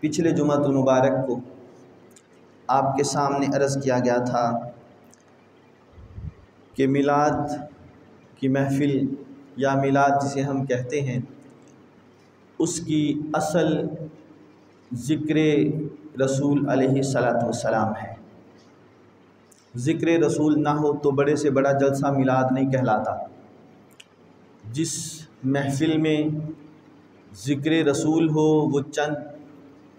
पिछले जुमातुल मुबारक को आपके सामने अर्ज़ किया गया था कि मिलाद की महफ़िल या मिलाद जिसे हम कहते हैं उसकी असल ज़िक्र रसूल अलैहिस्सलातु वस्सलाम है। ज़िक्र रसूल ना हो तो बड़े से बड़ा जलसा मिलाद नहीं कहलाता। जिस महफ़िल में ज़िक्र रसूल हो वो चंद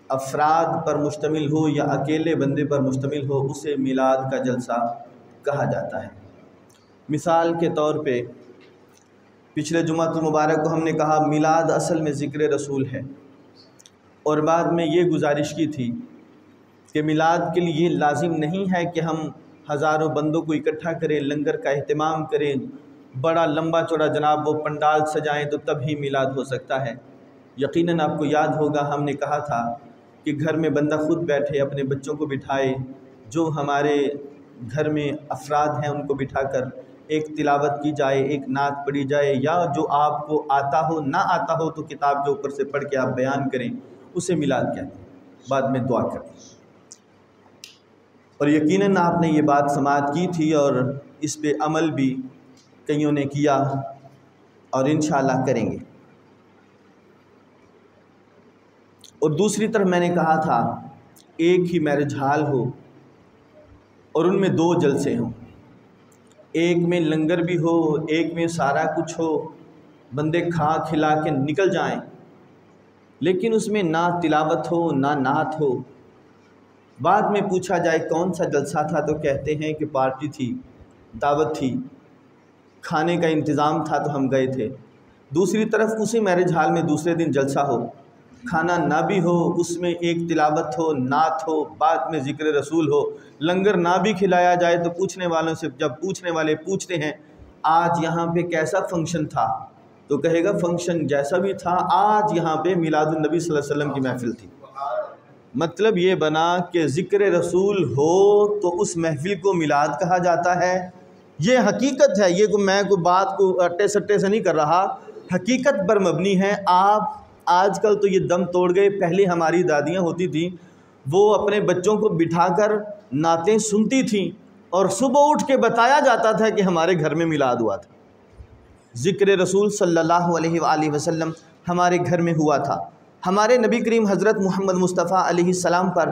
अफराद पर मुश्तमिल हो या अकेले बंदे पर मुश्तमिल हो उसे मिलाद का जलसा कहा जाता है। मिसाल के तौर पे पिछले जुमातुल मुबारक को हमने कहा मिलाद असल में ज़िक्र रसूल है, और बाद में ये गुजारिश की थी कि मिलाद के लिए लाजिम नहीं है कि हम हज़ारों बंदों को इकट्ठा करें, लंगर का अहतमाम करें, बड़ा लंबा चौड़ा जनाब वो पंडाल सजाएं तो तभी मिलाद हो सकता है। यकीनन आपको याद होगा हमने कहा था कि घर में बंदा खुद बैठे अपने बच्चों को बिठाए, जो हमारे घर में अफराद हैं उनको बिठाकर एक तिलावत की जाए, एक नात पढ़ी जाए, या जो आपको आता हो ना आता हो तो किताब के ऊपर से पढ़ के आप बयान करें, उसे मिलाद कहते हैं। बाद में दुआ करें। और यकीनन आपने ये बात समाअत की थी और इस पे अमल भी कईयों ने किया और इंशाअल्लाह करेंगे। और दूसरी तरफ मैंने कहा था एक ही मैरिज हॉल हो और उनमें दो जलसे हों, एक में लंगर भी हो, एक में सारा कुछ हो, बंदे खा खिला के निकल जाएं, लेकिन उसमें ना तिलावत हो ना नात हो। बाद में पूछा जाए कौन सा जलसा था तो कहते हैं कि पार्टी थी, दावत थी, खाने का इंतज़ाम था तो हम गए थे। दूसरी तरफ उसी मैरिज हॉल में दूसरे दिन जलसा हो, खाना ना भी हो, उसमें एक तिलावत हो, नात हो, बाद में ज़िक्र रसूल हो, लंगर ना भी खिलाया जाए तो पूछने वालों से जब पूछने वाले पूछते हैं आज यहाँ पे कैसा फंक्शन था तो कहेगा फंक्शन जैसा भी था, आज यहाँ पे मिलादुन नबी सल्लल्लाहु अलैहि वसल्लम की महफ़िल थी। मतलब ये बना कि ज़िक्र रसूल हो तो उस महफ़िल को मिलाद कहा जाता है। ये हकीकत है, ये मैं कोई बात को अट्टे सट्टे से नहीं कर रहा, हकीकत पर मबनी है। आप आजकल तो ये दम तोड़ गए, पहले हमारी दादियाँ होती थी वो अपने बच्चों को बिठाकर नातें सुनती थीं और सुबह उठ के बताया जाता था कि हमारे घर में मिलाद हुआ था, ज़िक्र रसूल सल्लल्लाहु अलैहि वसल्लम हमारे घर में हुआ था। हमारे नबी करीम हज़रत मोहम्मद मुस्तफ़ा अलैहिस्सलाम पर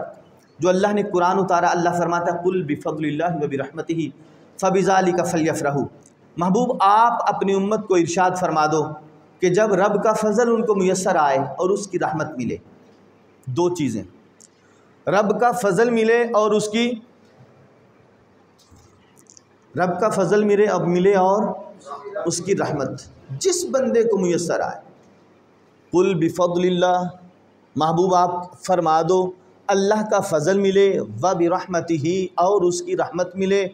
जो अल्लाह ने कुरान उतारा, अल्लाह फरमाता कुल बिफ़ज़लिल्लाहि व बिरहमतिही फ़बिज़ालिका फ़लयफ़रहू। महबूब आप अपनी उम्मत को इरशाद फरमा दो कि जब रब का फ़ज़ल उनको मुयस्सर आए और उसकी रहमत मिले, दो चीज़ें, रब का फ़ज़ल मिले और उसकी रब का फ़ज़ल मिले और उसकी रहमत जिस बंदे को मुयस्सर आए। कुल बिफ़ज़लिल्लाह, महबूब आप फरमा दो अल्लाह का फ़ज़ल मिले, व बिरहमतिही और उसकी रहमत मिले,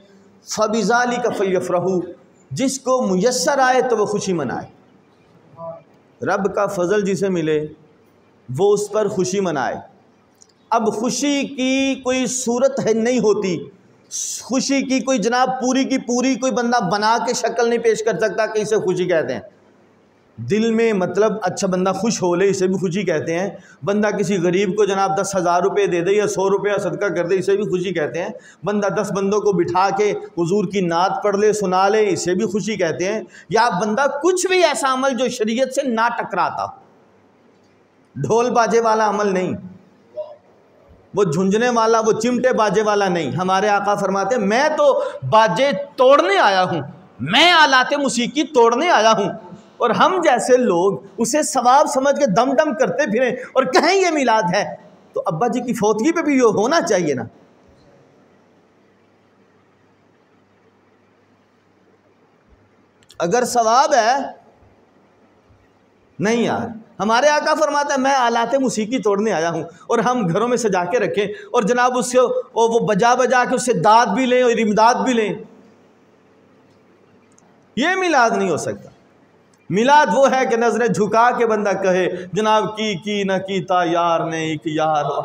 फ़बिज़ालिका फ़लयफ़रहू, जिसको मुयस्सर आए तो वो खुशी मनाए। रब का फ़ज़ल जिसे मिले वो उस पर खुशी मनाए। अब खुशी की कोई सूरत है नहीं होती, खुशी की कोई जनाब पूरी की पूरी कोई बंदा बना के शक्ल नहीं पेश कर सकता कि इसे खुशी कहते हैं। दिल में मतलब अच्छा बंदा खुश हो ले इसे भी खुशी कहते हैं। बंदा किसी गरीब को जनाब 10,000 रुपये दे दे या 100 रुपया सदका कर दे इसे भी खुशी कहते हैं। बंदा 10 बंदों को बिठा के हुजूर की नात पढ़ ले सुना ले इसे भी खुशी कहते हैं। या बंदा कुछ भी ऐसा अमल जो शरीयत से ना टकराता, ढोल बाजे वाला अमल नहीं, वो झुंझने वाला, वो चिमटे बाजे वाला नहीं। हमारे आका फरमाते हैं मैं तो बाजे तोड़ने आया हूँ, मैं आलाते मौसीकी तोड़ने आया हूँ। और हम जैसे लोग उसे सवाब समझ के दम दम करते फिरें और कहें ये मिलाद है, तो अब्बा जी की फौतगी पे भी ये होना चाहिए ना। अगर सवाब है नहीं यार, हमारे आका फरमाता है मैं आलाते मौसीकी तोड़ने आया हूँ, और हम घरों में सजा के रखें और जनाब उससे वो बजा बजा के उससे दाद भी लें और इमदाद भी लें, ये मिलाद नहीं हो सकता। मिलाद वो है कि नजरें झुका के बंदा कहे जनाब की न कीता यार ने एक यार हो,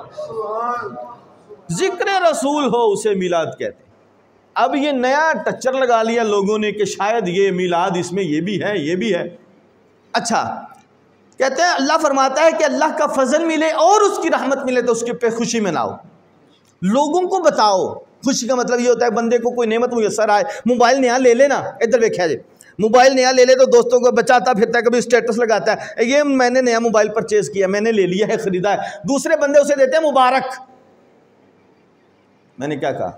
जिक्र रसूल हो, उसे मिलाद कहते हैं। अब ये नया टच्चर लगा लिया लोगों ने कि शायद ये मिलाद इसमें ये भी है ये भी है। अच्छा, कहते हैं अल्लाह फरमाता है कि अल्लाह का फजल मिले और उसकी रहमत मिले तो उसके पे खुशी मनाओ, लोगों को बताओ। खुशी का मतलब ये होता है बंदे को कोई नेमत मुयसर आए, मोबाइल नया ले लेना, इधर देखा जाए, मोबाइल नया ले ले तो दोस्तों को बचाता फिरता है, कभी स्टेटस लगाता है, ये मैंने नया मोबाइल परचेज किया, मैंने ले लिया है, खरीदा है। दूसरे बंदे उसे देते हैं मुबारक। मैंने क्या कहा?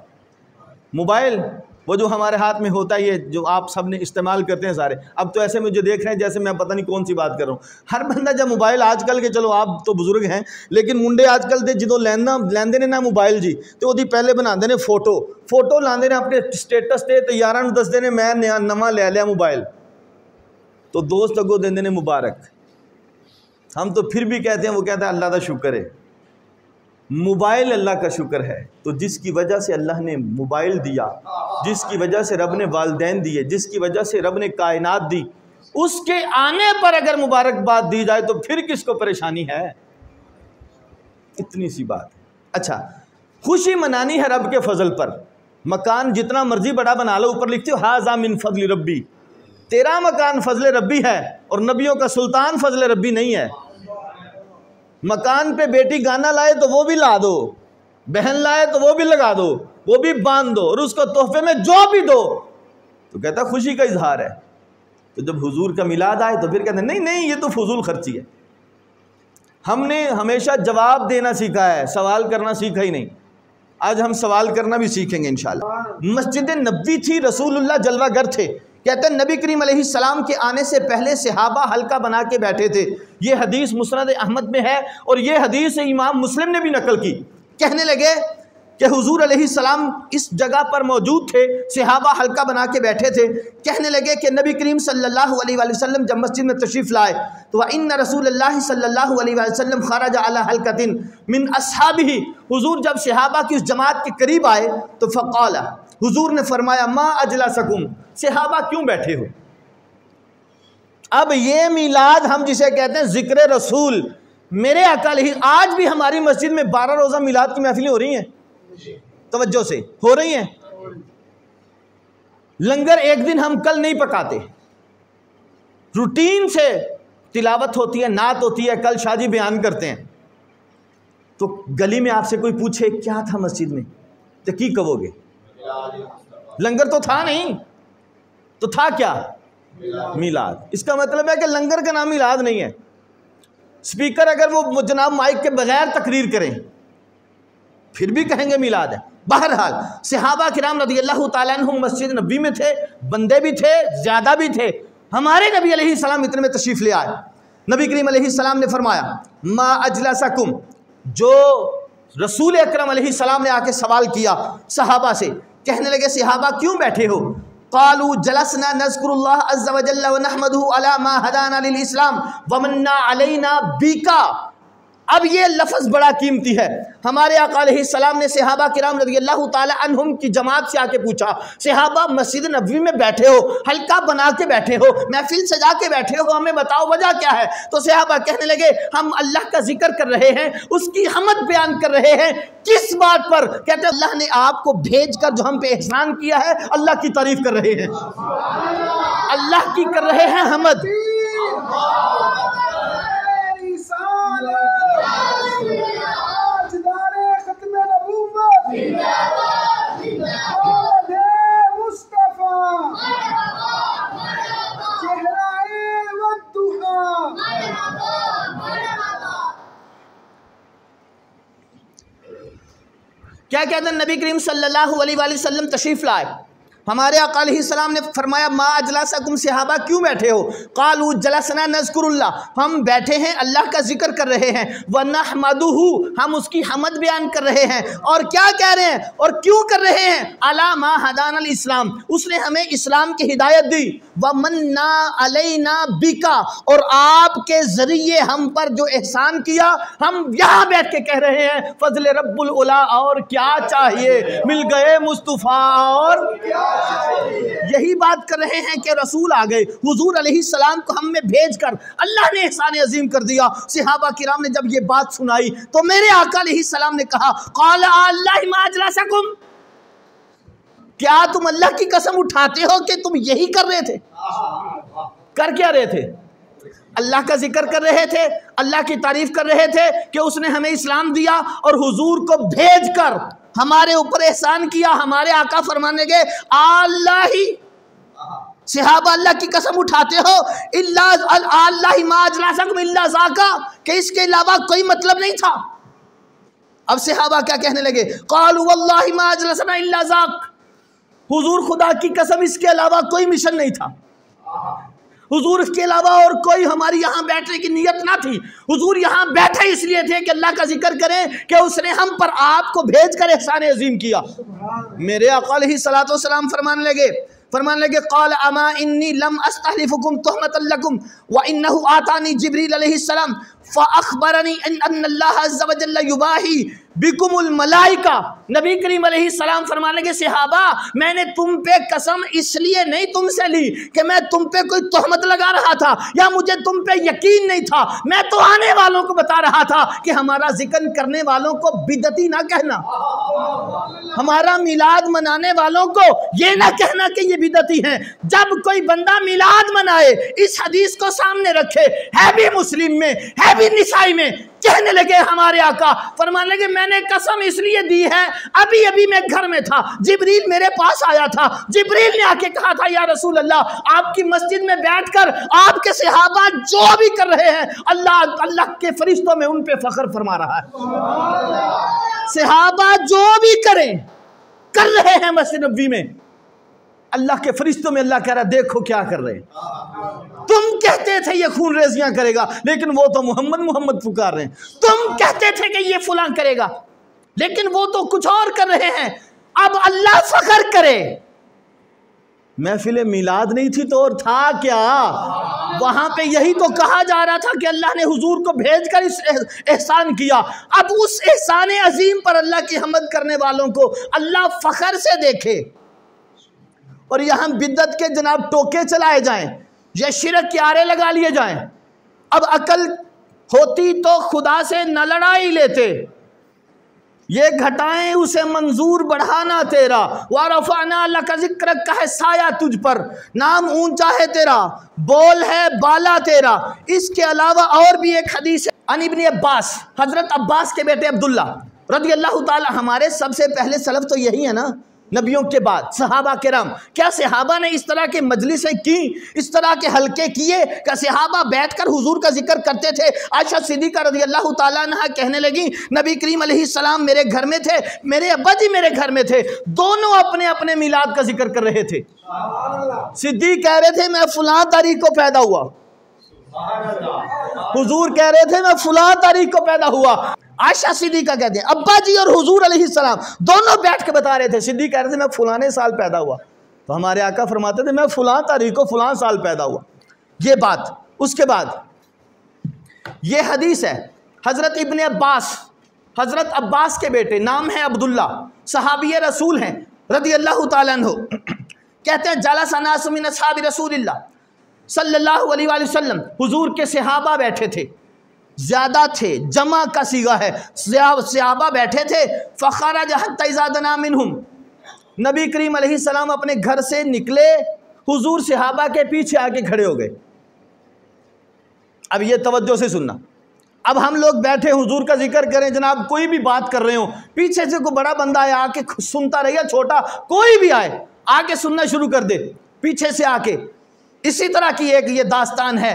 मोबाइल वो जो हमारे हाथ में होता है, ये जो आप सब ने इस्तेमाल करते हैं सारे। अब तो ऐसे मुझे देख रहे हैं जैसे मैं पता नहीं कौन सी बात कर रहा हूँ। हर बंदा जब मोबाइल आजकल के, चलो आप तो बुजुर्ग हैं, लेकिन मुंडे आजकल दे जो लैंदे ने ना मोबाइल जी, तो वो पहले बनाते ने फोटो लाते ने अपने स्टेटस से, तो यार दसते ने मैं नया नवा ले लिया मोबाइल, तो दोस्त अगो देंदे ने मुबारक। हम तो फिर भी कहते हैं, वो कहता है अल्लाह का शुक्र है, मोबाइल अल्लाह का शुक्र है। तो जिसकी वजह से अल्लाह ने मोबाइल दिया, जिसकी वजह से रब ने वालिदैन दिए, जिसकी वजह से रब ने कायनात दी, उसके आने पर अगर मुबारकबाद दी जाए तो फिर किसको परेशानी है? इतनी सी बात। अच्छा, खुशी मनानी है रब के फजल पर। मकान जितना मर्जी बड़ा बना लो, ऊपर लिखते हो हाज़ा मिन फजल रब्बी, तेरा मकान फजल रब्बी है, और नबियों का सुल्तान फजल रब्बी नहीं है। मकान पे बेटी गाना लाए तो वो भी ला दो, बहन लाए तो वो भी लगा दो, वो भी बांध दो, और उसको तोहफे में जो भी दो, तो कहता खुशी का इजहार है। तो जब हुजूर का मिलाद आए तो फिर कहते नहीं नहीं, ये तो फजूल खर्ची है। हमने हमेशा जवाब देना सीखा है, सवाल करना सीखा ही नहीं। आज हम सवाल करना भी सीखेंगे इंशाल्लाह। मस्जिद नबवी थी, रसूलुल्लाह जलवागर थे। कहते हैं नबी करीम अलैहिस्सलाम के आने से पहले सहाबा हल्का बना के बैठे थे। ये हदीस मुस्नद अहमद में है, और ये हदीस इमाम मुस्लिम ने भी नकल की। कहने लगे कि हुजूर अलैहिस्सलाम इस जगह पर मौजूद थे, सहाबा हल्का बना के बैठे थे। कहने लगे कि नबी करीम सल्लल्लाहु अलैहि वसल्लम जब मस्जिद में तशरीफ़ लाए तो वह इन्ना रसूलुल्लाह सल्लल्लाहु अलैहि वसल्लम खरज अला हल्कतिन मिन अस्हाबिही, हुजूर जब सहाबा की उस जमात के करीब आए तो फ़क़ाला, हुजूर ने फरमाया मा अजलसकुम, सहाबा क्यों बैठे हो? अब ये मिलाद हम जिसे कहते हैं जिक्र रसूल, मेरे अकाल ही आज भी हमारी मस्जिद में 12 रोज़ा मिलाद की महफिलें हो रही हैं, तवज्जो से हो रही हैं। लंगर एक दिन हम कल नहीं पकाते, रूटीन से तिलावत होती है, नात होती है, कल शाजी बयान करते हैं। तो गली में आपसे कोई पूछे क्या था मस्जिद में, तो की कहोगे? लंगर तो था नहीं, तो था क्या? मिलाद। इसका मतलब है कि लंगर का नाम मिलाद नहीं है। स्पीकर अगर वो जनाब माइक के बगैर तकरीर करें फिर भी कहेंगे मिलाद है। बहरहाल सहाबा किराम रज़ियल्लाहु ताला अन्हुम मस्जिद नबी में थे, बंदे भी थे, ज़्यादा भी थे। हमारे नबी अलैहिस्सलाम इतने में तशरीफ़ ले आए। नबी करीम अलैहिस्सलाम ने फरमाया मा अजलसकुम, जो रसूल अकरम अलैहिस्सलाम ने आके सवाल किया सहाबा से। कहने लगे सहाबा क्यों बैठे हो? क़ालू जलसना नज़्कुरुल्लाह अज़्ज़ा व जल्ला व नहमदुहु अला मा हदाना लिल इस्लाम व मन्ना अलैना बिका। अब ये लफ्ज़ बड़ा कीमती है। हमारे आका अलैहिस्सलाम ने सहाबा किराम रज़ियल्लाहु ताला अन्हुम की जमात से आके पूछा, सहाबा मस्जिद नबवी में बैठे हो, हल्का बना के बैठे हो, महफिल सजा के बैठे हो, हमें बताओ वजह क्या है? तो सहाबा कहने लगे हम अल्लाह का जिक्र कर रहे हैं, उसकी हमद बयान कर रहे हैं। किस बात पर? कहते अल्लाह ने आपको भेज कर जो हम पे एहसान किया है, अल्लाह की तारीफ कर रहे हैं, अल्लाह की कर रहे हैं हमद। क्या कहते हैं नबी करीम सल्लल्लाहु अलैहि वसल्लम तशरीफ़ लाए। हमारे आका अलैहिस्सलाम ने फरमाया मा अजलसकुम, सहाबा क्यों बैठे हो? क़ालू जलसना नज़्कुरुल्लाह, हम बैठे हैं अल्लाह का जिक्र कर रहे हैं, व नहमदुहु, हम उसकी हमद बयान कर रहे हैं। और क्या कह रहे हैं और क्यों कर रहे हैं? अला मा हदानल इस्लाम, उसने हमें इस्लाम की हिदायत दी, व मन्ना अलैना बिका, और आपके ज़रिए हम पर जो एहसान किया, हम यहाँ बैठ के कह रहे हैं फजल रब्बुल उला, और क्या चाहिए? मिल गए मुस्तफ़ा, और यही बात कर रहे हैं कि रसूल आ गए, हुजूर अलैहिस्सलाम को हम में भेज कर अल्लाह ने एहसान अजीम कर दिया। सहाबा किराम ने जब ये बात सुनाई तो मेरे आका अलैहिस्सलाम ने कहा क़ाल अल्लाह मा अजलसकुम, क्या तुम अल्लाह की कसम उठाते हो कि तुम यही कर रहे थे? कर क्या रहे थे? अल्लाह का जिक्र कर रहे थे, अल्लाह की तारीफ कर रहे थे कि उसने हमें इस्लाम दिया और हुजूर को भेज कर हमारे ऊपर एहसान किया। हमारे आका फरमाने के अल्लाह ही, सहाबा अल्लाह की कसम उठाते हो, कि इसके अलावा कोई मतलब नहीं था। अब सहाबा क्या कहने लगे, क़ालू वल्लाहि मा अजलसना इल्ला ज़ाक, हुजूर खुदा की कसम इसके अलावा कोई मिशन नहीं था, हुजूर इसके अलावा और कोई हमारी यहाँ बैठने की नीयत ना थी। हुजूर यहाँ बैठे इसलिए थे कि अल्लाह का जिक्र करें कि उसने हम पर आपको भेज कर एहसान अजीम किया। मेरे आका अलैहिस्सलातु वस्सलाम फरमाने लगे क़ाल अमा इन्नी लम अस्तहलिफुकुम तुहमतन लकुम व इन्नहु आतानी जिब्रील अलैहिस्सलाम फ़अख़बरनी अन्नल्लाह अज़्ज़ व जल्ल युबाही बिकुमुल मलाइका। नबी करीम अलैहिस्सलाम फरमाने के सहाबा, मैंने तुम पे कसम इसलिए नहीं तुमसे ली कि मैं तुम पे कोई तोहमत लगा रहा था या मुझे तुम पे यकीन नहीं था, मैं तो आने वालों को बता रहा था कि हमारा जिक्र करने वालों को बिदती ना कहना, हमारा मिलाद मनाने वालों को ये ना कहना कि ये बिदती हैं। जब कोई बंदा मिलाद मनाए, इस हदीस को सामने रखे, है भी मुस्लिम में, है भी निसाई में, कहने लगे हमारे आका फरमाने लगे मैंने कसम इसलिए दी है, अभी अभी मैं घर में था, जिब्रील मेरे पास आया था, जिब्रील ने आके कहा था या रसूल अल्लाह, आपकी मस्जिद में बैठकर आपके सहाबा जो भी कर रहे हैं अल्लाह के फरिश्तों में उन पे फख्र फरमा रहा है। सहाबा जो भी करें कर रहे हैं मस्जिद नबवी में, अल्लाह के फरिश्तों में अल्लाह कह रहा है देखो क्या कर रहे हैं। तुम कहते थे ये खून रेजियां करेगा, लेकिन वो तो मोहम्मद मोहम्मद पुकार रहे हैं। तुम कहते थे कि ये फुलां करेगा, लेकिन वो तो कुछ और कर रहे हैं। अब अल्लाह फख्र करे। महफिल मिलाद नहीं थी तो और था क्या? वहां पे यही तो कहा जा रहा था कि अल्लाह ने हुजूर को भेजकर इस एहसान किया। अब उस एहसान अजीम पर अल्लाह की हमद करने वालों को अल्लाह फख्र से देखे और यहाँ बिद्दत के जनाब टोके चलाए जाएं या शिरक के आरे लगा लिए जाएं। अब अकल होती तो खुदा से न लड़ाई लेते, ये घटाएं उसे मंजूर बढ़ाना तेरा, वारफाना लका जिक्र का है साया तुझ पर, नाम ऊंचा है तेरा, बोल है बाला तेरा। इसके अलावा और भी एक हदीस है अन इब्न अब्बास, हजरत अब्बास के बेटे अब्दुल्ला रज़ी अल्लाह ताला, हमारे सबसे पहले सलफ तो यही है ना नबियों के बाद सहाबा किराम। क्या सहाबा ने इस तरह के मजलिसें की, इस तरह के हलके किए? क्या सहाबा बैठकर हुजूर का जिक्र करते थे? आयशा सिद्दीक़ा रज़ी अल्लाह ताला अन्हा कहने लगी नबी करीम अलैहिस्सलाम मेरे घर में थे, मेरे अब्बा जी मेरे घर में थे, दोनों अपने अपने मिलाद का जिक्र कर रहे थे। सिद्दीक़ कह रहे थे मैं फलां तारीख को पैदा हुआ, हुजूर कह रहे थे मैं फलां तारीख को पैदा हुआ। आयशा सिद्दीक़ा कहते हैं अब्बा जी और हुजूर अलैहिस्सलाम दोनों बैठ के बता रहे थे। सिद्दीक़ कह रहे थे मैं फलाने साल पैदा हुआ, तो हमारे आका फरमाते थे मैं फलां तारीख को फलां साल पैदा हुआ। ये बात, उसके बाद ये हदीस है हजरत इब्न अब्बास, हजरत अब्बास के बेटे, नाम है अब्दुल्ला, सहाबी रसूल हैं रज़ी अल्लाह ताला अन्हु। कहते हैं जलसा नासु मिन असहाबी रसूलिल्लाह सल्लल्लाहु अलैहि वसल्लम, हुजूर के सहाबा बैठे थे, ज्यादा थे, जमा का सीगा है, सहाबा बैठे थे। फ़खरज हत्ता इज़ा दना मिनहुम, नबी करीम अलैहिस्सलाम अपने घर से निकले, हुजूर सहाबा के पीछे आके खड़े हो गए। अब ये तवज्जो से सुनना, अब हम लोग बैठे हुजूर का जिक्र करें जनाब, कोई भी बात कर रहे हो, पीछे से कोई बड़ा बंदा आए आके सुनता रहे, या छोटा कोई भी आए आके सुनना शुरू कर दे पीछे से आके। इसी तरह की एक ये दास्तान है।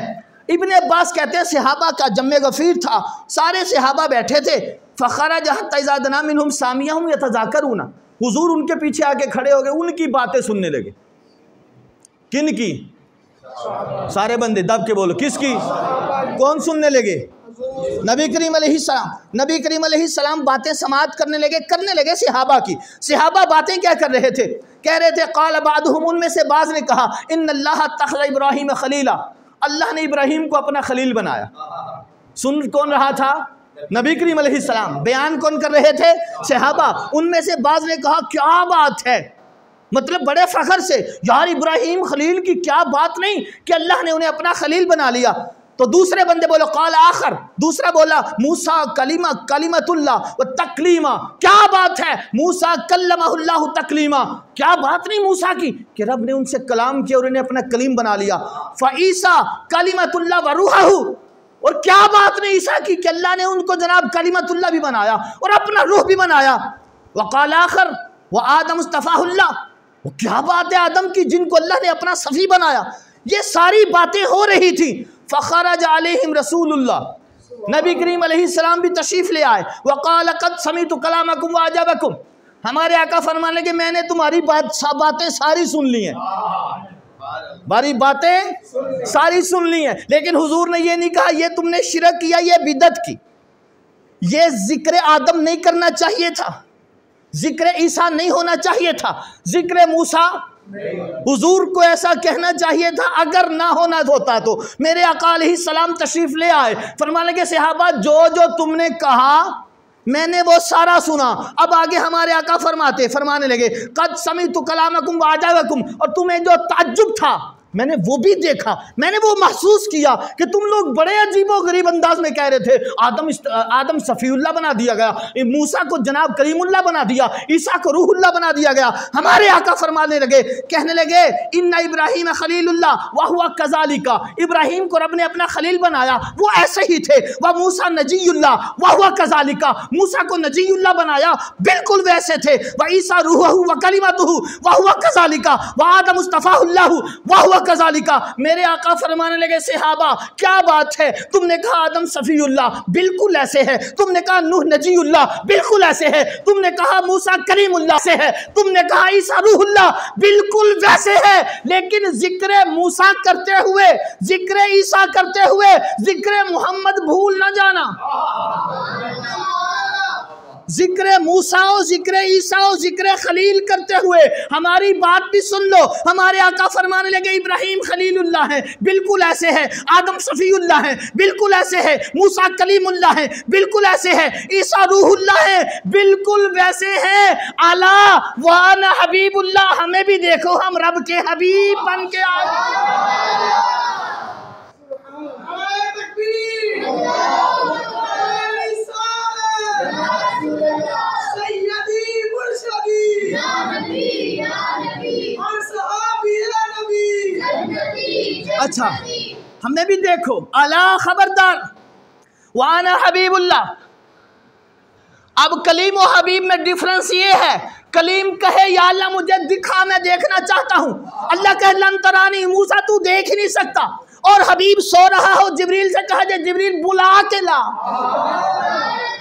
इब्न अब्बास कहते हैं सहाबा का जम्मे गफीर था, सारे सहाबा बैठे थे। फ़खरज हत्ता इज़ा दना मिनहुम सामियहुम यतज़ाकरूना, हुजूर उनके पीछे आके खड़े हो गए, उनकी बातें सुनने लगे। किन की? सारे बंदे दब के बोलो, किसकी? कौन सुनने लगे? नबी करीम अलैहिस्सलाम। नबी करीम अलैहिस्सलाम बातें समाअत करने लगे सहाबा की। सहाबा बातें क्या कर रहे थे? कह रहे थे क़ाल बादुहुम, उनमें से बाज़ ने कहा इन्नल्लाह तख़ज़ इब्राहीम खलीला, अल्लाह ने इब्राहीम को अपना खलील बनाया। सुन कौन रहा था? नबी करीम अलैहिस्सलाम। बयान कौन कर रहे थे? सहाबा। उनमें से बाज़ ने कहा क्या बात है, मतलब बड़े फ़ख्र से, यार इब्राहीम खलील की क्या बात नहीं कि अल्लाह ने उन्हें अपना खलील बना लिया। तो दूसरे बंदे बोलो काल आखर, दूसरा बोला मूसा कलीमा कलीमतुल्लाह व तकलीमा। क्या बात है, मूसा कल्लमहुल्लाहु तकलीमा, क्या बात नहीं मूसा की कि रब ने उनसे कलाम किया और उन्हें अपना कलीम बना लिया। फ़ईसा कलीमतुल्लाह व रूहहु, और क्या बात नहीं ईसा की कि अल्लाह ने उनको जनाब कलीमतुल्लाह भी बनाया और अपना रूह भी बनाया। वक़ाल आखर व आदम मुस्तफ़ाहुल्लाह, वो क्या बात है आदम की जिनको अल्लाह ने अपना सफ़ी बनाया। ये सारी बातें हो रही थी। फ़खरज अलैहिम रसूलुल्लाह, नबी करीम अलैहिस्सलाम भी तशरीफ़ ले आए। वक़ाल क़द समीतु कलामकुम व अजबकुम, हमारे आका फरमाने लगे मैंने तुम्हारी बातें सारी सुन ली हैं, हमारी बातें सारी सुन ली हैं। लेकिन हुजूर ने ये नहीं कहा ये तुमने शिरक किया, ये बिदत की, ये जिक्र आदम नहीं करना चाहिए था, जिक्र ईसा नहीं होना चाहिए था, जिक्र मूसा हुजूर को ऐसा कहना चाहिए था। अगर ना होना होता तो मेरे आका अलैहिस्सलाम तशरीफ ले आए, फरमाने के सहाबा जो जो तुमने कहा मैंने वो सारा सुना। अब आगे हमारे आका फरमाने लगे कद समीतु कलामकुम व अजबकुम, और तुम्हें जो ताज्जुब था मैंने वो भी देखा, मैंने वो महसूस किया कि तुम लोग बड़े अजीबो गरीब अंदाज में कह रहे थे आदम सफ़ीउल्लाह बना दिया गया, मूसा को जनाब करीमुल्लाह बना दिया, ईसा को रूहुल्लाह बना दिया गया। हमारे आका फरमाने लगे, कहने लगे इन्ना इब्राहीम खलीलुल्लाह व हुवा कज़ालिका, इब्राहीम को रब ने अपना खलील बनाया वो ऐसे ही थे। व मूसा नजीयुल्लाह व हुवा कज़ालिका, मूसा को नजीयुल्लाह बनाया बिल्कुल वैसे थे। व ईसा रूहुहु व कलिमतुहु व हुवा कज़ालिका व आदम मुस्तफ़ाहुल्लाहु व हुवा कज़ालिका। मेरे आका फरमाने लगे सहाबा क्या बात है, तुमने कहा आदम सफ़ीउल्लाह बिल्कुल ऐसे है, तुमने कहा नूह नजीउल्लाह बिल्कुल ऐसे है, तुमने कहा मूसा करीमुल्लाह से है, तुमने कहा ईसा रूहुल्लाह बिल्कुल वैसे है। लेकिन जिक्र मूसा करते हुए, जिक्र ईसा करते हुए, जिक्र मोहम्मद भूल न जाना। जिक्र मूसा और जिक्र ईसा और जिक्र खलील करते हुए हमारी बात भी सुन लो। हमारे आका फरमाने लगे इब्राहीम खलीलुल्लाह है बिल्कुल ऐसे है, आदम सफ़ीउल्लाह है बिल्कुल ऐसे है, मूसा कलीमुल्लाह है बिल्कुल ऐसे है, ईसा रूहुल्लाह है बिल्कुल वैसे है। अला वाना हबीबुल्लाह, हमें भी देखो हम रब के हबीब बन के आए। अच्छा हमें भी देखो, अला खबरदार वाना हबीबुल्लाह। अब कलीम और हबीब में डिफरेंस ये है, कलीम कहे या अल्लाह मुझे दिखा मैं देखना चाहता हूँ, अल्लाह कहे लन तरानी, मूसा तू देख ही नहीं सकता। और हबीब सो रहा हो, जिब्रील से कहा जाए जिब्रील बुला के ला,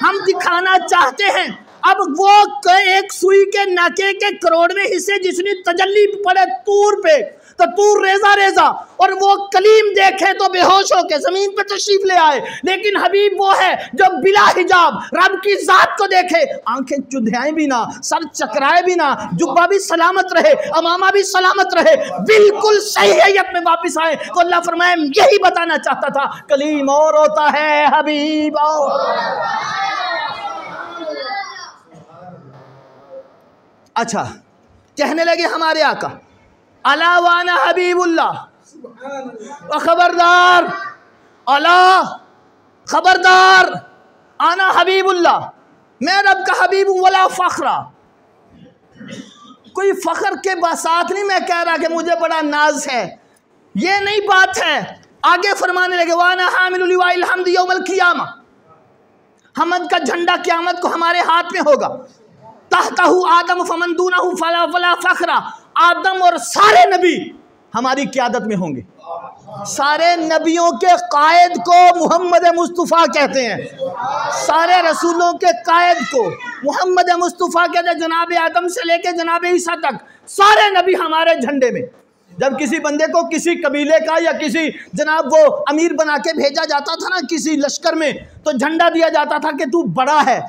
हम दिखाना चाहते हैं। अब वो एक सुई के नाके के करोड़वें हिस्से जिसने तजल्ली पड़े तूर पे, तो तूर रेजा रेजा, और वो कलीम देखे तो बेहोश होके जमीन पे तशरीफ ले आए। लेकिन हबीब वो है जो बिला हिजाब रब की जात को देखे, आंखें चुंधियाए भी ना, सर चकराए भी ना, जुब्बा भी सलामत रहे, अमामा भी सलामत रहे, बिल्कुल सही हैयत में वापस आए। तो अल्लाह फरमाए यही बताना चाहता था, कलीम और होता है हबीब और। अच्छा कहने लगे हमारे आका अला वाना हबीबुल्लाह, खबरदार अला खबरदार आना हबीबुल्लाह, मैं रब का हबीब हूँ। वला फ़ख्रा, कोई फ़ख्र के साथ नहीं मैं कह रहा कि मुझे बड़ा नाज है, ये नहीं बात है। आगे फरमाने लगे वाना हामिलुल लिवाइल हम्द यौमल क़ियामा, हमद का झंडा क़यामत को हमारे हाथ में होगा। तहतहु आदम फमन दूनहु फला वला फ़ख्रा, आदम और सारे नबी हमारी क़यादत में होंगे। सारे नबियों के कायद को मोहम्मद मुस्तफ़ा कहते हैं, सारे रसूलों के कायद को मोहम्मद मुस्तफ़ा कहते हैं। जनाब आदम से लेके जनाब ईसा तक सारे नबी हमारे झंडे में। जब किसी बंदे को किसी कबीले का या किसी जनाब वो अमीर बना के भेजा जाता था ना किसी लश्कर में, तो झंडा दिया जाता था कि तू बड़ा है,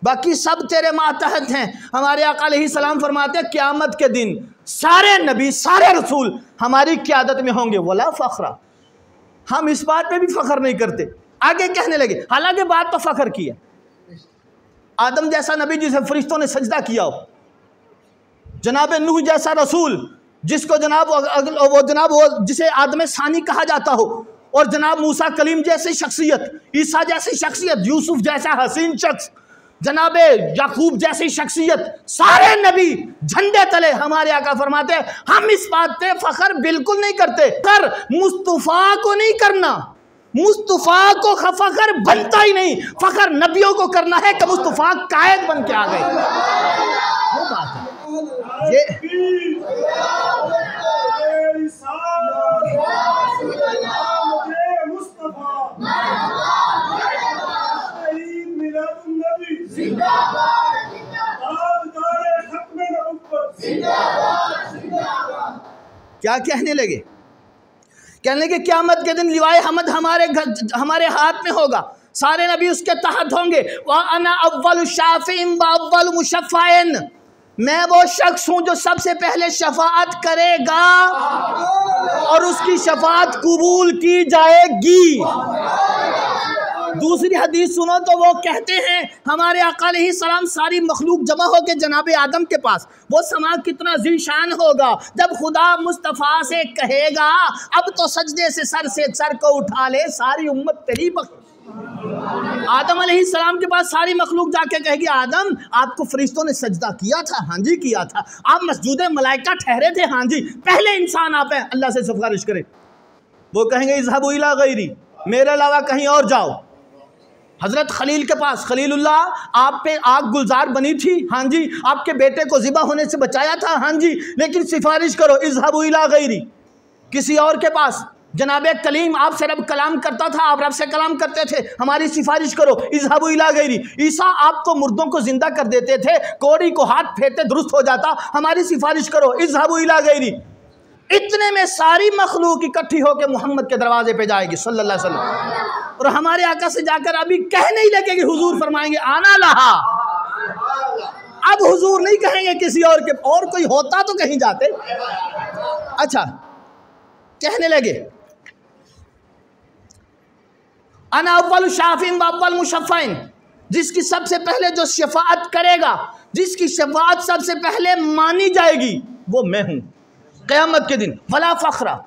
बाकी सब तेरे मातहत हैं। हमारे आका अलैहिस्सलाम फरमाते हैं क़यामत के दिन सारे नबी सारे रसूल हमारी क़यादत में होंगे। वला फ़ख्रा, हम इस बात पे भी फ़ख्र नहीं करते। आगे कहने लगे, हालांकि बात तो फ़ख्र की है, आदम जैसा नबी जिसे फरिश्तों ने सजदा किया हो, जनाब नूह जैसा रसूल जिसको जनाब वो जिसे आदम सानी कहा जाता हो, और जनाब मूसा कलीम जैसी शख्सियत, ईसा जैसी शख्सियत, यूसुफ जैसा हसीन शख्स, जनाब याकूब जैसी शख्सियत, सारे नबी झंडे तले। हमारे आका फरमाते हैं हम इस बात पे फख्र बिल्कुल नहीं करते, कर मुस्तफ़ा को नहीं करना, मुस्तफ़ा को फख्र बनता ही नहीं, फख्र नबियों को करना है कि मुस्तफ़ा कायद बन के आ गए। वो बात है ये। क्या कहने लगे? कहने लगे क़यामत के दिन लिवाए हमद हमारे हाथ में होगा, सारे नबी उसके तहत होंगे। व अना अव्वल शाफ़िइन व अव्वल मुशफ़्फ़इन, मैं वो शख्स हूँ जो सबसे पहले शफाअत करेगा और उसकी शफाअत कबूल की जाएगी। दूसरी हदीस सुनो तो वो कहते हैं हमारे आका अलैहिस्सलाम सारी मखलूक जमा होकर जनाब आदम के पास, वो समा कितना ज़ीशान होगा जब खुदा मुस्तफ़ा से कहेगा अब तो सजदे से सर को उठा ले, सारी उम्मत तेरी आदम अलैहिस्सलाम के पास सारी मखलूक जाके कहेगी आदम आपको फरिश्तों ने सजदा किया था? हाँ जी किया था। आप मस्जूदे मलाइका ठहरे थे? हाँ जी। पहले इंसान आप हैं, अल्लाह से सिफारिश करें। वो कहेंगे इज़हबू इला गैरी, मेरे अलावा कहीं और जाओ। हज़रत खलील के पास, खलीलुल्लाह आप पे आग गुलजार बनी थी? हाँ जी। आपके बेटे को ज़िबा होने से बचाया था? हाँ जी। लेकिन सिफारिश करो इज़हबू इला गैरी। किसी और के पास, जनाब कलीम आपसे रब कलाम करता था, आप रब से कलाम करते थे, हमारी सिफारिश करो इज़हबू इला गैरी। ईसा आपको मुर्दों को जिंदा कर देते थे, कोड़ी को हाथ फेरते दुरुस्त हो जाता, हमारी सिफारिश करो इज़हबू इला गैरी। इतने में सारी मखलूक इकट्ठी होकर मोहम्मद के दरवाजे पे जाएगी सल्लल्लाहु अलैहि वसल्लम, और हमारे आका से जाकर अभी कह नहीं लगेगी, हुजूर फरमाएंगे आना लहा। अब हुजूर नहीं कहेंगे किसी और के, और कोई होता तो कहीं जाते। अच्छा, कहने लगे अना अव्वल शाफ़िइन व अव्वल मुशफ़्फ़इन, जिसकी सबसे पहले जो शफाअत करेगा, जिसकी शफाअत सबसे पहले मानी जाएगी, वो मैं हूं क़यामत के दिन। वला फ़ख्रा,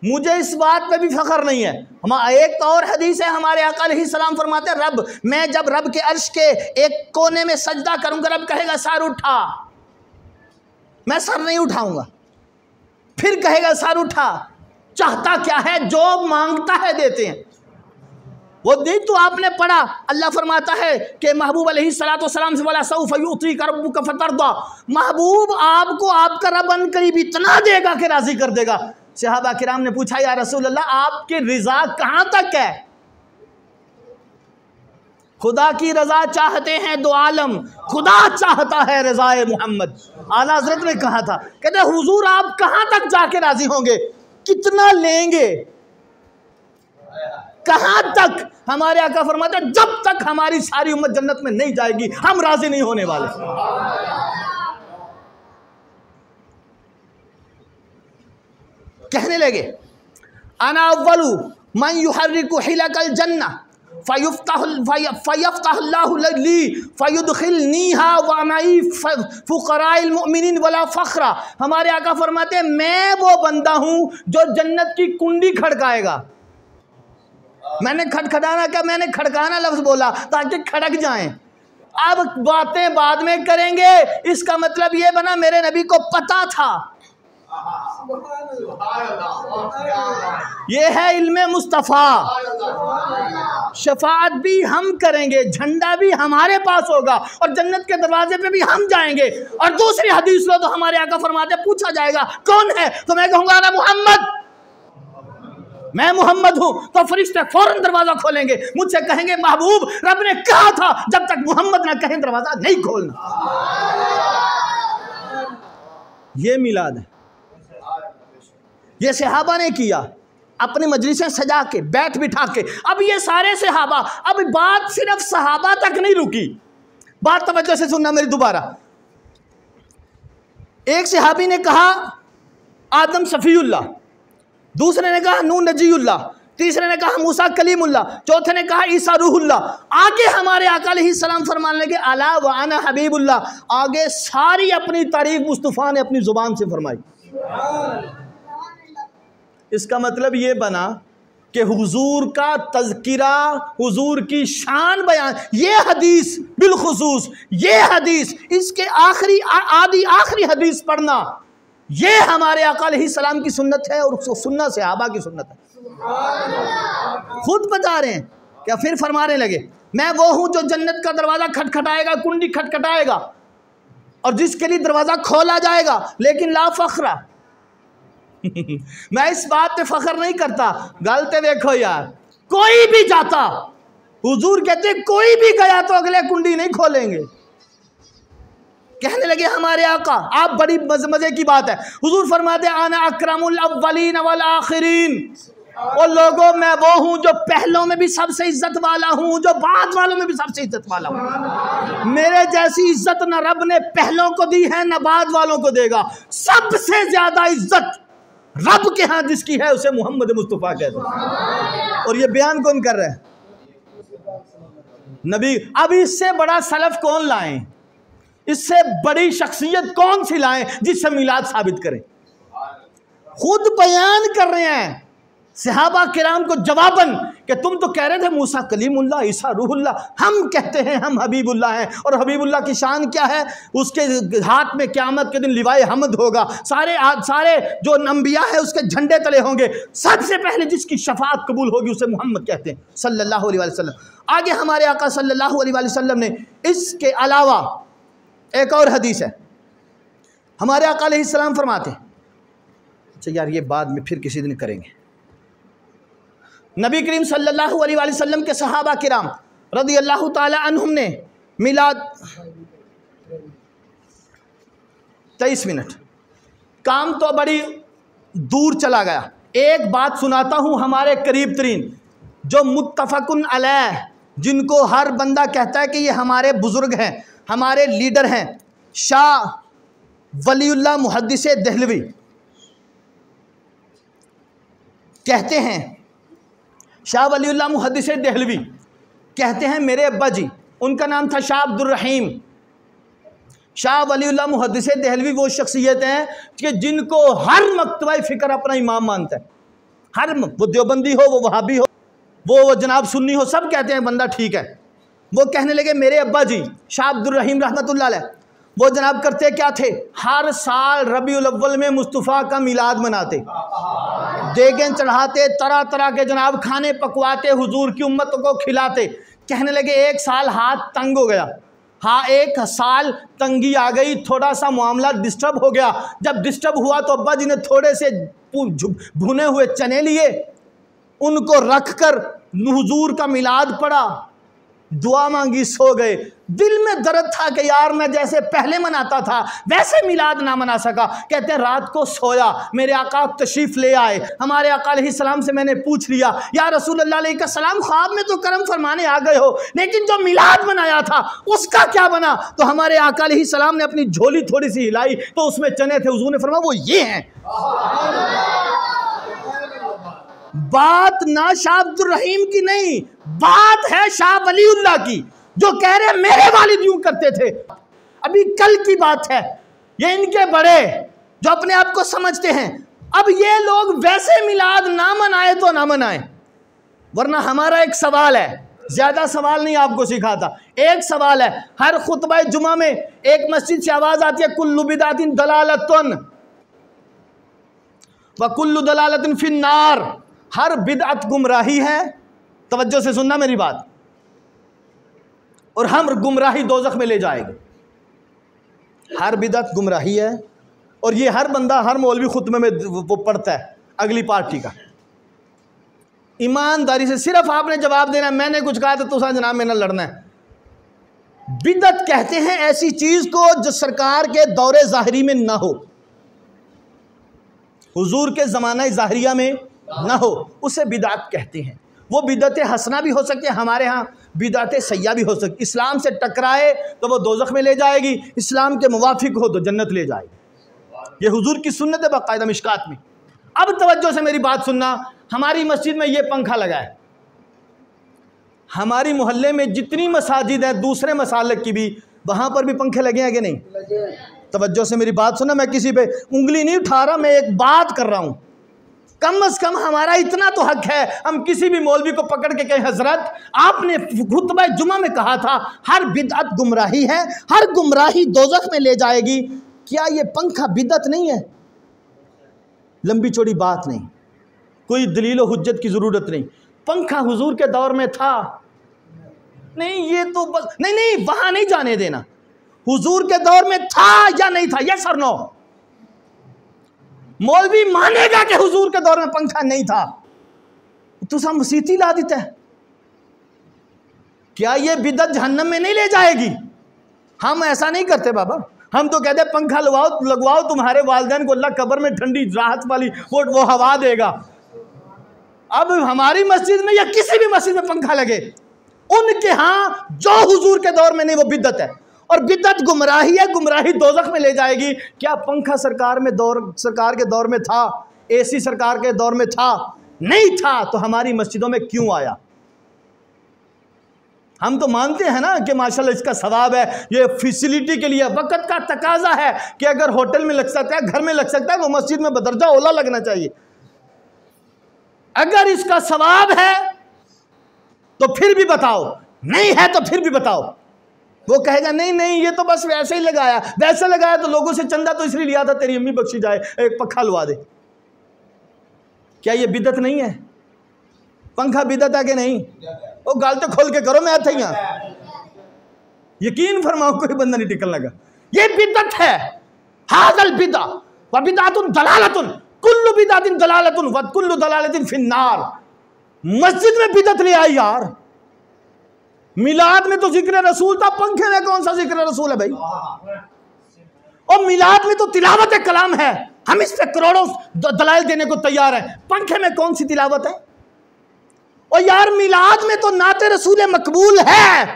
मुझे इस बात पे भी फ़ख्र नहीं है। हम एक तो और हदीस है, हमारे आका अलैहिस्सलाम फरमाते हैं रब, मैं जब रब के अर्श के एक कोने में सजदा करूंगा, रब कहेगा सर उठा, मैं सर नहीं उठाऊंगा। फिर कहेगा सर उठा, चाहता क्या है? जो मांगता है देते हैं। वो दिन तो आपने पढ़ा, अल्लाह फरमाता है कि महबूब अलैहिस्सलातु वस्सलाम से वला सौफ युतीका रब्बुका फतरदा, महबूब आपको आपका रब अनकरीब इतना देगा कि राजी कर देगा। सहाबा किराम ने पूछा या रसूल अल्लाह आपकी रज़ा कहाँ तक है? खुदा की रज़ा चाहते हैं दो आलम, खुदा चाहता है रज़ाए मोहम्मद। आला हज़रत ने कहा था, कहते हुजूर आप कहाँ तक जाके राजी होंगे, कितना लेंगे, कहाँ तक? हमारे आका फरमाते जब तक हमारी सारी उम्मत जन्नत में नहीं जाएगी हम राजी नहीं होने वाले। कहने लगे अना अव्वलु मन युहर्रिकु हिलकल जन्ना फयफ्तहुल्लाहु ली फयुदखिलनीहा व मई फुक़राइल मुमिनीन वला फ़ख्रा। हमारे आका फरमाते हैं मैं वो बंदा हूँ जो जन्नत की कुंडी खड़काएगा। मैंने खटखटाना क्या, मैंने खड़काना लफ्ज़ बोला ताकि खड़क जाएं। अब बातें बाद में करेंगे, इसका मतलब ये बना मेरे नबी को पता था। ये है इल्मे मुस्तफ़ा। शफाअत भी हम करेंगे, झंडा भी हमारे पास होगा और जन्नत के दरवाजे पे भी हम जाएंगे। और दूसरी हदीस लो तो हमारे आका फरमाते पूछा जाएगा कौन है, तो मैं कहूँगा ना मोहम्मद, मैं मोहम्मद हूँ। तो फरिश्ते फौरन दरवाजा खोलेंगे, मुझसे कहेंगे महबूब रब ने कहा था जब तक मोहम्मद ना कहें दरवाजा नहीं खोलना। ये मिलाद है, ये सहाबा ने किया अपनी मजलिसें सजा के, बैठ बिठा के। अब ये सारे सहाबा, अब बात सिर्फ सहाबा तक नहीं रुकी, बात तवज्जो से सुनना मेरी दोबारा। एक सहाबी ने कहा आदम सफ़ीउल्लाह, दूसरे ने कहा नूह नजीउल्लाह, तीसरे ने कहा मूसा कलीमुल्लाह, चौथे ने कहा ईसा रूहुल्लाह। आगे हमारे आका अलैहिस्सलाम फरमाने लगे अला व अना हबीबुल्लाह। आगे सारी अपनी तारीफ मुस्तफ़ा ने अपनी ज़ुबान से फरमाई। इसका मतलब ये बना कि हुजूर का तज़किरा, हुजूर की शान बयान, ये हदीस बिलखुसूस, ये हदीस, इसके आखिरी हदीस पढ़ना, ये हमारे आका अलैहिस्सलाम की सुन्नत है और सुन्नत सहाबा की सुन्नत है। खुद बता रहे हैं क्या, फिर फरमाने लगे मैं वो हूं जो जन्नत का दरवाज़ा खटखटाएगा, कुंडी खटखटाएगा और जिसके लिए दरवाज़ा खोला जाएगा, लेकिन ला फखरा मैं इस बात पे फख्र नहीं करता। गलते देखो यार, कोई भी जाता, हुजूर कहते कोई भी गया तो अगले कुंडी नहीं खोलेंगे। कहने लगे हमारे आका, आप बड़ी मजे की बात है, हुजूर फरमाते आना अकरमुल अव्वलीन वल आखिरीन, और लोगों मैं वो हूं जो पहलों में भी सबसे इज्जत वाला हूं, जो बाद वालों में भी सबसे इज्जत वाला हूं। मेरे जैसी इज्जत न रब ने पहलों को दी है न बाद वालों को देगा। सबसे ज्यादा इज्जत रब के हाथ जिसकी है उसे मोहम्मद मुस्तफ़ा कहते हैं। और ये बयान कौन कर रहा है? नबी। अब इससे बड़ा सलफ कौन लाएं, इससे बड़ी शख्सियत कौन सी लाएं जिससे मिलाद साबित करें? खुद बयान कर रहे हैं सहाबा किराम को जवाबन कि तुम तो कह रहे थे मूसा कलीमुल्लाह, ईसा रूहुल्लाह, हम कहते हैं हम हबीबुल्लाह हैं। और हबीबुल्लाह की शान क्या है? उसके हाथ में क़यामत के दिन लिवाए हमद होगा, सारे जो अंबिया है उसके झंडे तले होंगे, सबसे पहले जिसकी शफाअत कबूल होगी उसे मोहम्मद कहते हैं सल्लल्लाहु अलैहि वसल्लम। आगे हमारे आका सल्लल्लाहु अलैहि वसल्लम ने इसके अलावा एक और हदीस है, हमारे आका अलैहिस्सलाम फरमाते हैं, अच्छा यार ये बाद में फिर किसी दिन करेंगे। नबी करीम सल्लल्लाहु अलैहि वसल्लम के सहाबा किराम रज़ी अल्लाह ताला अन्हुम ने मिलाद 23 मिनट, काम तो बड़ी दूर चला गया। एक बात सुनाता हूँ हमारे करीब तरीन जो मुत्तफ़क़ुन अलैह, जिनको हर बंदा कहता है कि ये हमारे बुज़ुर्ग हैं, हमारे लीडर हैं, शाह वलीउल्लाह मुहद्दिस देहलवी कहते हैं, शाह वलीउल्लाह मुहद्दिस देहलवी कहते हैं मेरे अब्बा जी, उनका नाम था शाह अब्दुर रहीम। शाह वलीउल्लाह मुहद्दिस देहलवी वो शख्सियत हैं कि जिनको हर मकतबा फ़िक्र अपना इमाम मानता है। हर वो देवबंदी हो, वो वहाबी हो, वो जनाब सुन्नी हो, सब कहते हैं बंदा ठीक है। वो कहने लगे मेरे अब्बा जी शाह अब्दुर रहीम रहमतुल्लाह अलैह, वो जनाब करते क्या थे, हर साल रबीउल अव्वल में मुस्तफ़ा का मिलाद मनाते, देगें चढ़ाते, तरह तरह के जनाब खाने पकवाते, हुजूर की उम्मत को खिलाते। कहने लगे एक साल हाथ तंग हो गया, हाँ एक साल तंगी आ गई, थोड़ा सा मामला डिस्टर्ब हो गया। जब डिस्टर्ब हुआ तो अब्बा जी ने थोड़े से भुने हुए चने लिए, उनको रख कर हुजूर का मिलाद पढ़ा, दुआ मांगी, सो गए। दिल में दर्द था कि यार मैं जैसे पहले मनाता था वैसे मिलाद ना मना सका। कहते हैं रात को सोया, मेरे आका तशरीफ़ ले आए, हमारे आका अलैहिस्सलाम से मैंने पूछ लिया या रसूल अल्लाह अलैहिस्सलाम ख्वाब में तो करम फरमाने आ गए हो, लेकिन जो मिलाद मनाया था उसका क्या बना? तो हमारे आका अलैहिस्सलाम ने अपनी झोली थोड़ी सी हिलाई तो उसमें चने थे, हुजूर ने फरमाया वो ये हैं। बात ना शाह अब्दुर रहीम की नहीं, बात है शाह वलीउल्लाह की, जो कह रहे मेरे वालिद यूं करते थे। अभी कल की बात है, ये इनके बड़े जो अपने आप को समझते हैं। अब ये लोग वैसे मिलाद ना मनाए तो ना मनाए, वरना हमारा एक सवाल है, ज्यादा सवाल नहीं आपको सिखाता, एक सवाल है। हर खुतबा जुमा में एक मस्जिद से आवाज आती है कुल्लु बिदातिन दलालतुन व कुल्लु दलालतिन फिन्नार, हर बिदअत गुमराही है, तवज्जो से सुनना मेरी बात, और हम गुमराही दोज़ख में ले जाएंगे। हर बिदअत गुमराही है, और ये हर बंदा हर मौलवी खुतबे में वो पढ़ता है अगली पार्टी का। ईमानदारी से सिर्फ आपने जवाब देना है, मैंने कुछ कहा तो तुसा जनाब में ना लड़ना है। बिदअत कहते हैं ऐसी चीज़ को जो सरकार के दौरे ज़ाहिरी में ना हो, हुजूर के ज़माना ज़ाहिरिया में ना हो, उसे बिदअत कहते हैं। वो बिदअत हसना भी हो सकती है, हमारे यहाँ बिदअत सय्या भी हो सकती। इस्लाम से टकराए तो वो दोज़ख में ले जाएगी, इस्लाम के मुवाफिक हो तो जन्नत ले जाएगी। ये हुजूर की सुन्नत है बाकायदा मिशकात में। अब तवज्जो से मेरी बात सुनना, हमारी मस्जिद में ये पंखा लगा है, हमारी मोहल्ले में जितनी मसाजिद हैं दूसरे मसालक की भी, वहाँ पर भी पंखे लगे हैं कि नहीं? तवज्जो से मेरी बात सुनना, मैं किसी पे उंगली नहीं उठा रहा, मैं एक बात कर रहा हूँ। कम से कम हमारा इतना तो हक है, हम किसी भी मौलवी को पकड़ के कहें हजरत आपने खुतबा जुमा में कहा था हर बिदअत गुमराही है, हर गुमराही दोज़ख में ले जाएगी, क्या ये पंखा बिदअत नहीं है? लंबी चौड़ी बात नहीं, कोई दलील व हुज्जत की ज़रूरत नहीं। पंखा हुजूर के दौर में था नहीं, ये तो बस नहीं वहां नहीं जाने देना। हुजूर के दौर में था या नहीं था, यस और नो? मौलवी मानेगा कि हुजूर के दौर में पंखा नहीं था, तो सब मसीती ला देता है। क्या ये बिदअत जहन्नम में नहीं ले जाएगी? हम ऐसा नहीं करते बाबा, हम तो कहते पंखा लगवाओ तुम्हारे वालिदैन को अल्लाह कब्र में ठंडी राहत वाली वो हवा देगा। अब हमारी मस्जिद में या किसी भी मस्जिद में पंखा लगे, उनके यहाँ जो हुजूर के दौर में नहीं वो बिदअत है, और बिदअत गुमराही है, गुमराही दोज़ख में ले जाएगी। क्या पंखा सरकार के दौर में था? एसी सरकार के दौर में था? नहीं था, तो हमारी मस्जिदों में क्यों आया? हम तो मानते हैं ना कि माशाल्लाह इसका सवाब है, ये फैसिलिटी के लिए वक़्त का तकाजा है कि अगर होटल में लग सकता है, घर में लग सकता है, तो मस्जिद में बदरजा ओला लगना चाहिए। अगर इसका सवाब है तो फिर भी बताओ, नहीं है तो फिर भी बताओ। वो कहेगा नहीं ये तो बस वैसे ही लगाया, वैसे लगाया तो लोगों से चंदा तो इसलिए लिया था तेरी अम्मी बख्शी जाए, एक पंखा लगा दे। क्या ये बिदअत नहीं है? पंखा बिदअत है कि नहीं? वो गाल तो खोल के करो, मैं आता ही यकीन फरमाओ कोई बंदा नहीं टिकन लगा। ये बिदअत है। हाज़ल बिदा व बिदातुन दलालतुन कुल्लु बिदातिन दलालतुन व कुल्लु दलालतिन फिन्नार। मस्जिद में बिदअत ले आई यार। मिलाद में तो जिक्र रसूल था, पंखे में कौन सा जिक्र रसूल है भाई? और मिलाद में तो तिलावत कलाम है, हम इस पे करोड़ों दलाइल देने को तैयार हैं। पंखे में कौन सी तिलावत है? और यार मिलाद में तो नाते रसूल मकबूल है,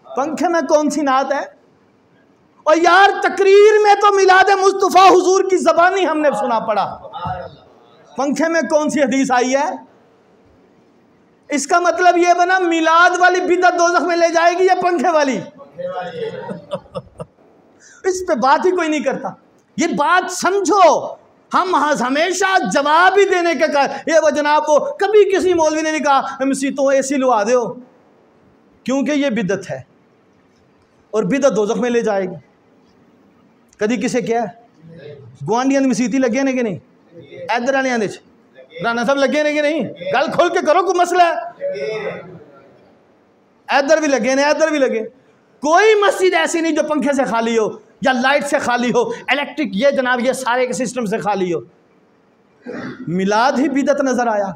पंखे में कौन सी नात है? और यार तकरीर में तो मिलाद मुस्तफ़ा हुजूर की ज़बानी हमने सुना पड़ा, पंखे में कौन सी हदीस आई है? इसका मतलब यह बना मिलाद वाली बिदअत दोज़ख में ले जाएगी या पंखे वाली? इस पे बात ही कोई नहीं करता। ये बात समझो, हम हमेशा जवाब ही देने के ये वो जनाब वो कभी किसी मौलवी ने नहीं कहा मसीतों एसी लुआ दो, क्योंकि ये बिदअत है और बिदअत दोज़ख में ले जाएगी। कभी किसे क्या गुआंढियां दी मसीती लगे ने कि नहीं? इधर वालियां दे राना सब लगे ने कि नहीं? गल खोल के करो, कोई मसला है? इधर भी लगे ने, इधर भी लगे। कोई मस्जिद ऐसी नहीं जो पंखे से खाली हो या लाइट से खाली हो, इलेक्ट्रिक ये जनाब ये सारे के सिस्टम से खाली हो। मिलाद ही बिदअत नजर आया।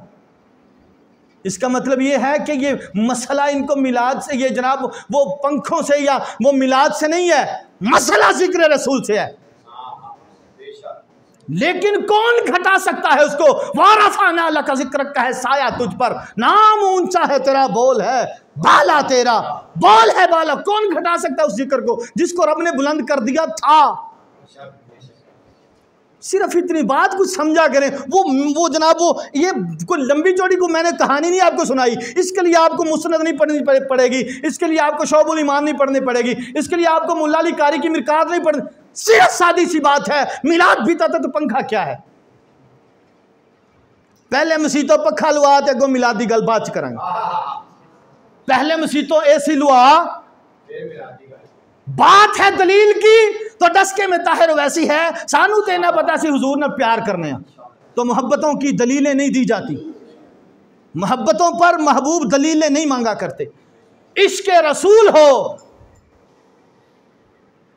इसका मतलब ये है कि ये मसला इनको मिलाद से, ये जनाब वो पंखों से या वो मिलाद से नहीं है, मसला जिक्र रसूल से है। लेकिन कौन घटा सकता है उसको? वारफाना लका जिक्र का है साया तुझ पर, नाम ऊंचा है तेरा, बोल है बाला तेरा, बोल है बाला। कौन घटा सकता है उस जिक्र को जिसको रब ने बुलंद कर दिया था? सिर्फ इतनी बात कुछ समझा करें। वो जनाब वो ये कोई लंबी चौड़ी को मैंने कहानी नहीं आपको सुनाई, इसके लिए आपको मुस्नद नहीं पढ़नी पड़ेगी, इसके लिए आपको शौबुल ईमान नहीं पढ़नी पड़ेगी, इसके लिए आपको मुल्ला अली कारी की मिरकात नहीं पढ़नी। सिर्फ सादी सी बात है, मिलाद बिदअत है तो पंखा क्या है? पहले मसीतों पखा लुआ ते अगो मिलादी गल बात च करांगे। पहले मसीतों एसी लुआ, बात है दलील की तो डसके में ताहिर वैसी है, सानू तेना पता सी हुजूर ने प्यार करने तो मोहब्बतों की दलीलें नहीं दी जाती। मोहब्बतों पर महबूब दलीलें नहीं मांगा करते। इश्क रसूल हो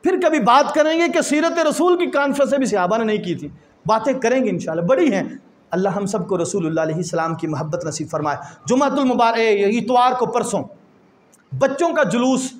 फिर कभी बात करेंगे कि सीरत रसूल की कॉन्फ्रेंस भी सहाबा ने नहीं की थी, बातें करेंगे इंशाल्लाह, बड़ी हैं। अल्लाह हम सबको रसूलुल्लाह अलैहिस्सलाम की मोहब्बत नसीब फरमाए। जुमातुल मुबारक इतवार को परसों बच्चों का जुलूस,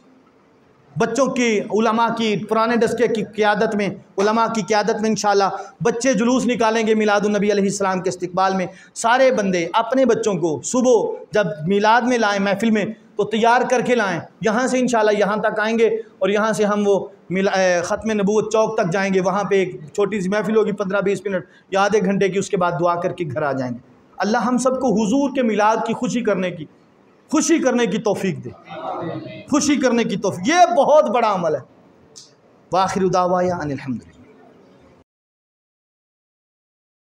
बच्चों की उलमा की पुराने दस्के की क़ियादत में, उलमा की क़ियादत में इंशाल्लाह बच्चे जुलूस निकालेंगे मिलादुन नबी अलैहिस्सलाम के इस्तिक़बाल में। सारे बंदे अपने बच्चों को सुबह जब मिलाद में लाएं, महफिल में, तो तैयार करके लाएं। यहाँ से इंशाल्लाह यहाँ तक आएंगे और यहाँ से हम वो ख़त्म नबूवत चौक तक जाएंगे। वहाँ पे एक छोटी सी महफिल होगी 15-20 मिनट या आधे घंटे की, उसके बाद दुआ करके घर आ जाएंगे। अल्लाह हम सबको हुजूर के मिलाद की खुशी करने की तौफीक दे, खुशी करने की तौफीक। ये बहुत बड़ा अमल है। वाखिर दावा अनिल हम्दुलिल्लाह।